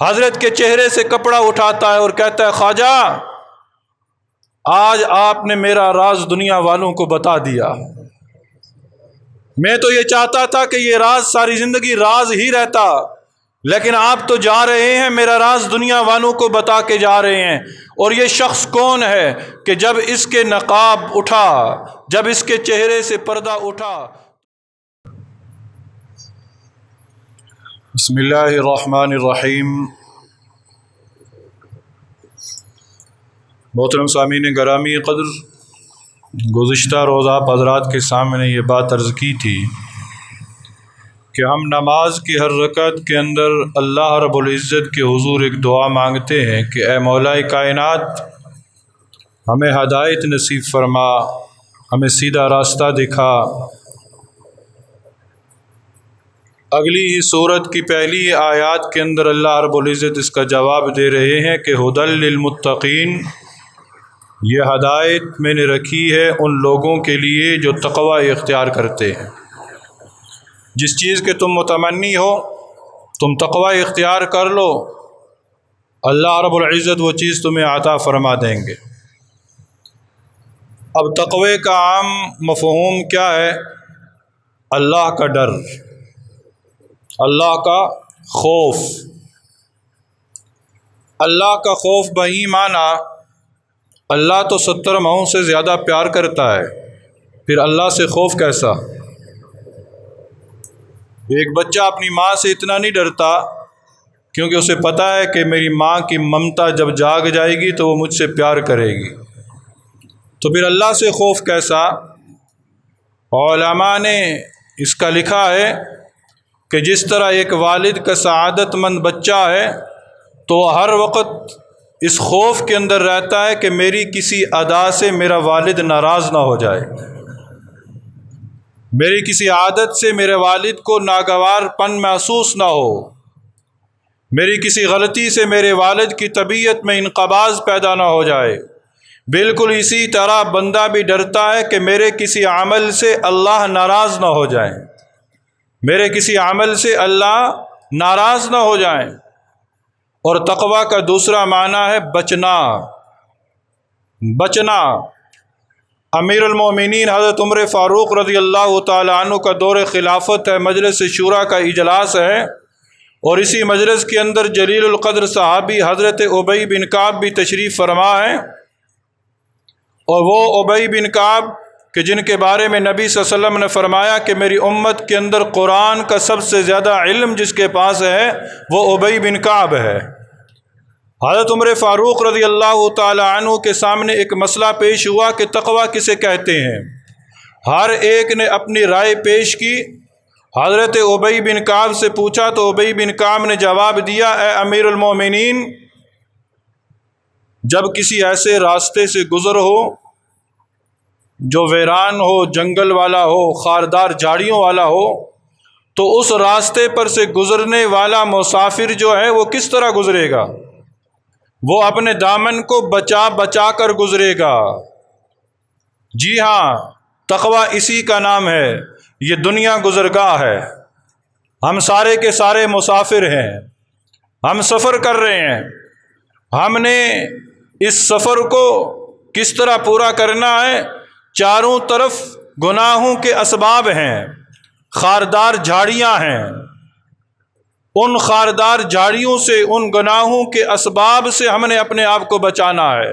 حضرت کے چہرے سے کپڑا اٹھاتا ہے اور کہتا ہے خواجہ آج آپ نے میرا راز دنیا والوں کو بتا دیا، میں تو یہ چاہتا تھا کہ یہ راز ساری زندگی راز ہی رہتا، لیکن آپ تو جا رہے ہیں میرا راز دنیا والوں کو بتا کے جا رہے ہیں۔ اور یہ شخص کون ہے کہ جب اس کے نقاب اٹھا، جب اس کے چہرے سے پردہ اٹھا۔ بسم اللہ الرحمن الرحیم۔ محترم سامعین گرامی قدر، گزشتہ روز آپ حضرات کے سامنے یہ بات عرض کی تھی کہ ہم نماز کی ہر رکعت کے اندر اللہ رب العزت کے حضور ایک دعا مانگتے ہیں کہ اے مولا کائنات ہمیں ہدایت نصیب فرما، ہمیں سیدھا راستہ دکھا۔ اگلی ہی سورت کی پہلی آیات کے اندر اللہ رب العزت اس کا جواب دے رہے ہیں کہ ھدی للمتقین، یہ ہدایت میں نے رکھی ہے ان لوگوں کے لیے جو تقوی اختیار کرتے ہیں۔ جس چیز کے تم متمنی ہو تم تقوی اختیار کر لو، اللہ رب العزت وہ چیز تمہیں عطا فرما دیں گے۔ اب تقوی کا عام مفہوم کیا ہے؟ اللہ کا ڈر، اللہ کا خوف۔ اللہ کا خوف بہی معنی اللہ تو 70 ماہوں سے زیادہ پیار کرتا ہے، پھر اللہ سے خوف کیسا؟ ایک بچہ اپنی ماں سے اتنا نہیں ڈرتا کیونکہ اسے پتہ ہے کہ میری ماں کی ممتا جب جاگ جائے گی تو وہ مجھ سے پیار کرے گی، تو پھر اللہ سے خوف کیسا؟ علماء نے اس کا لکھا ہے کہ جس طرح ایک والد کا سعادت مند بچہ ہے تو ہر وقت اس خوف کے اندر رہتا ہے کہ میری کسی ادا سے میرا والد ناراض نہ ہو جائے، میری کسی عادت سے میرے والد کو ناگوار پن محسوس نہ ہو، میری کسی غلطی سے میرے والد کی طبیعت میں انقباض پیدا نہ ہو جائے۔ بالکل اسی طرح بندہ بھی ڈرتا ہے کہ میرے کسی عمل سے اللہ ناراض نہ ہو جائیں، میرے کسی عمل سے اللہ ناراض نہ ہو جائیں۔ اور تقوی کا دوسرا معنی ہے بچنا۔ بچنا، امیر المومنین حضرت عمر فاروق رضی اللہ تعالی عنہ کا دور خلافت ہے، مجلس شورا کا اجلاس ہے، اور اسی مجلس کے اندر جلیل القدر صحابی حضرت ابی بن کعب بھی تشریف فرما ہیں، اور وہ ابی بن کعب کہ جن کے بارے میں نبی صلی اللہ علیہ وسلم نے فرمایا کہ میری امت کے اندر قرآن کا سب سے زیادہ علم جس کے پاس ہے وہ ابی بن کعب ہے۔ حضرت عمر فاروق رضی اللہ تعالی عنہ کے سامنے ایک مسئلہ پیش ہوا کہ تقوی کسے کہتے ہیں۔ ہر ایک نے اپنی رائے پیش کی۔ حضرت ابی بن کعب سے پوچھا تو ابی بن کعب نے جواب دیا، اے امیر المومنین، جب کسی ایسے راستے سے گزر ہو جو ویران ہو، جنگل والا ہو، خاردار جھاڑیوں والا ہو، تو اس راستے پر سے گزرنے والا مسافر جو ہے وہ کس طرح گزرے گا؟ وہ اپنے دامن کو بچا بچا کر گزرے گا۔ جی ہاں، تقوی اسی کا نام ہے۔ یہ دنیا گزرگاہ ہے، ہم سارے کے سارے مسافر ہیں، ہم سفر کر رہے ہیں۔ ہم نے اس سفر کو کس طرح پورا کرنا ہے؟ چاروں طرف گناہوں کے اسباب ہیں، خاردار جھاڑیاں ہیں، ان خاردار جھاڑیوں سے، ان گناہوں کے اسباب سے ہم نے اپنے آپ کو بچانا ہے۔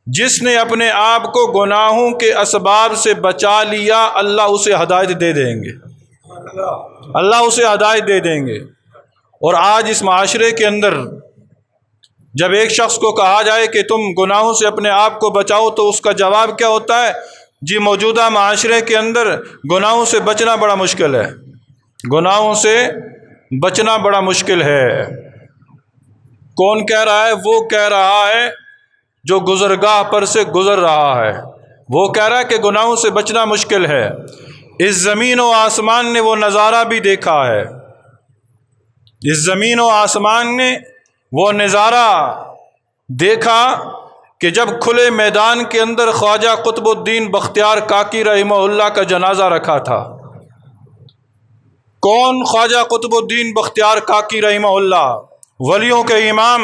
جس نے اپنے آپ کو گناہوں کے اسباب سے بچا لیا اللہ اسے ہدایت دے دیں گے، اللہ اسے ہدایت دے دیں گے۔ اور آج اس معاشرے کے اندر جب ایک شخص کو کہا جائے کہ تم گناہوں سے اپنے آپ کو بچاؤ تو اس کا جواب کیا ہوتا ہے؟ جی موجودہ معاشرے کے اندر گناہوں سے بچنا بڑا مشکل ہے، گناہوں سے بچنا بڑا مشکل ہے۔ کون کہہ رہا ہے؟ وہ کہہ رہا ہے جو گزرگاہ پر سے گزر رہا ہے، وہ کہہ رہا ہے کہ گناہوں سے بچنا مشکل ہے۔ اس زمین و آسمان نے وہ نظارہ بھی دیکھا ہے، اس زمین و آسمان نے وہ نظارہ دیکھا کہ جب کھلے میدان کے اندر خواجہ قطب الدین بختیار کاکی رحمہ اللہ کا جنازہ رکھا تھا۔ کون خواجہ قطب الدین بختیار کاکی رحمہ اللہ؟ ولیوں کے امام،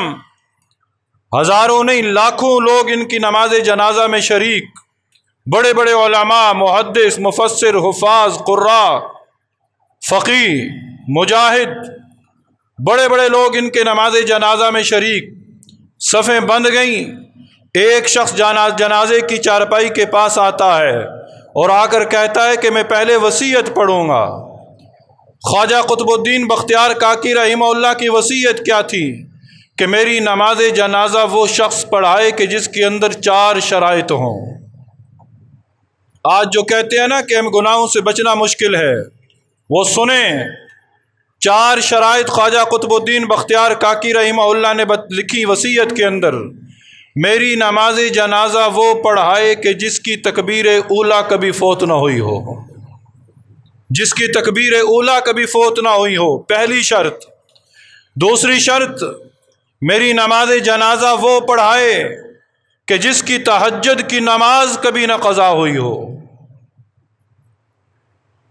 ہزاروں نہیں لاکھوں لوگ ان کی نماز جنازہ میں شریک، بڑے بڑے علماء، محدث، مفسر، حفاظ، قراء، فقیہ، مجاہد، بڑے بڑے لوگ ان کے نماز جنازہ میں شریک، صفیں بند گئیں۔ ایک شخص جنازے کی چارپائی کے پاس آتا ہے اور آ کر کہتا ہے کہ میں پہلے وصیت پڑھوں گا۔ خواجہ قطب الدین بختیار کاکی رحمہ اللہ کی وصیت کیا تھی کہ میری نماز جنازہ وہ شخص پڑھائے کہ جس کے اندر 4 شرائط ہوں۔ آج جو کہتے ہیں نا کہ ہم گناہوں سے بچنا مشکل ہے، وہ سنیں، 4 شرائط خواجہ قطب الدین بختیار کاکی رحمہ اللہ نے لکھی وصیت کے اندر، میری نماز جنازہ وہ پڑھائے کہ جس کی تکبیر اولیٰ کبھی فوت نہ ہوئی ہو، جس کی تکبیر اولیٰ کبھی فوت نہ ہوئی ہو، پہلی شرط۔ دوسری شرط، میری نماز جنازہ وہ پڑھائے کہ جس کی تہجد کی نماز کبھی نہ قضا ہوئی ہو۔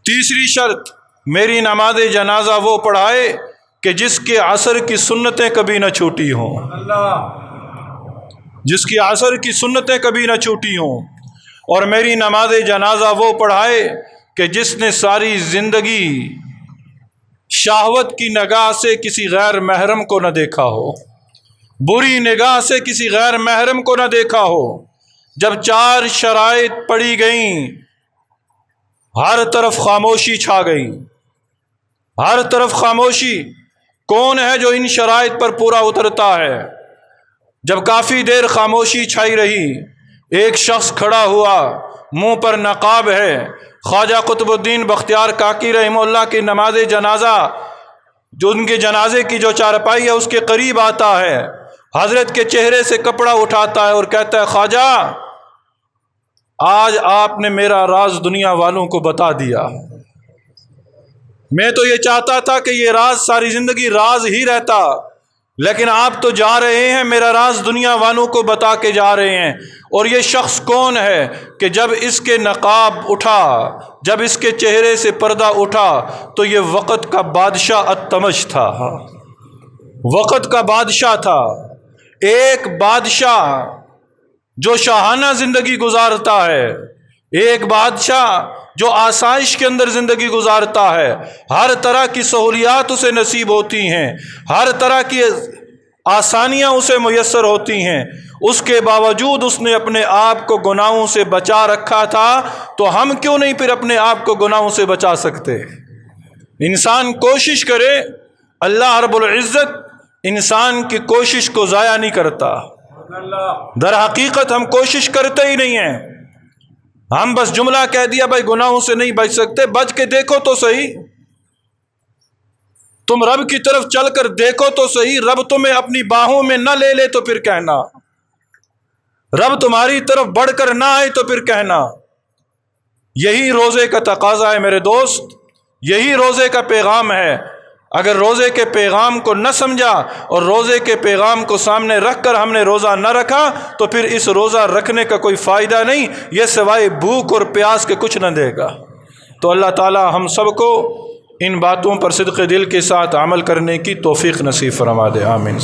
تیسری شرط، میری نماز جنازہ وہ پڑھائے کہ جس کے عصر کی سنتیں کبھی نہ چھوٹی ہوں، جس کی عصر کی سنتیں کبھی نہ چھوٹی ہوں۔ اور میری نماز جنازہ وہ پڑھائے کہ جس نے ساری زندگی شہوت کی نگاہ سے کسی غیر محرم کو نہ دیکھا ہو، بری نگاہ سے کسی غیر محرم کو نہ دیکھا ہو۔ جب 4 شرائط پڑھی گئیں، ہر طرف خاموشی چھا گئی، ہر طرف خاموشی۔ کون ہے جو ان شرائط پر پورا اترتا ہے؟ جب کافی دیر خاموشی چھائی رہی، ایک شخص کھڑا ہوا، منہ پر نقاب ہے، خواجہ قطب الدین بختیار کاکی رحمہ اللہ کی نماز جنازہ، جو ان کے جنازے کی جو چارپائی ہے اس کے قریب آتا ہے، حضرت کے چہرے سے کپڑا اٹھاتا ہے اور کہتا ہے، خواجہ آج آپ نے میرا راز دنیا والوں کو بتا دیا۔ میں تو یہ چاہتا تھا کہ یہ راز ساری زندگی راز ہی رہتا، لیکن آپ تو جا رہے ہیں، میرا راز دنیا والوں کو بتا کے جا رہے ہیں۔ اور یہ شخص کون ہے کہ جب اس کے نقاب اٹھا، جب اس کے چہرے سے پردہ اٹھا تو یہ وقت کا بادشاہ التمش تھا، وقت کا بادشاہ تھا۔ ایک بادشاہ جو شاہانہ زندگی گزارتا ہے، ایک بادشاہ جو آسائش کے اندر زندگی گزارتا ہے، ہر طرح کی سہولیات اسے نصیب ہوتی ہیں، ہر طرح کی آسانیاں اسے میسر ہوتی ہیں، اس کے باوجود اس نے اپنے آپ کو گناہوں سے بچا رکھا تھا۔ تو ہم کیوں نہیں پھر اپنے آپ کو گناہوں سے بچا سکتے؟ انسان کوشش کرے، اللہ رب العزت انسان کی کوشش کو ضائع نہیں کرتا۔ در حقیقت ہم کوشش کرتے ہی نہیں ہیں، ہم بس جملہ کہہ دیا بھائی گناہوں سے نہیں بچ سکتے، بچ کے دیکھو تو صحیح، تم رب کی طرف چل کر دیکھو تو صحیح، رب تمہیں اپنی باہوں میں نہ لے لے تو پھر کہنا، رب تمہاری طرف بڑھ کر نہ آئے تو پھر کہنا۔ یہی روزے کا تقاضا ہے میرے دوست، یہی روزے کا پیغام ہے۔ اگر روزے کے پیغام کو نہ سمجھا اور روزے کے پیغام کو سامنے رکھ کر ہم نے روزہ نہ رکھا تو پھر اس روزہ رکھنے کا کوئی فائدہ نہیں، یہ سوائے بھوک اور پیاس کے کچھ نہ دے گا۔ تو اللہ تعالی ہم سب کو ان باتوں پر صدق دل کے ساتھ عمل کرنے کی توفیق نصیب فرما دے، آمین۔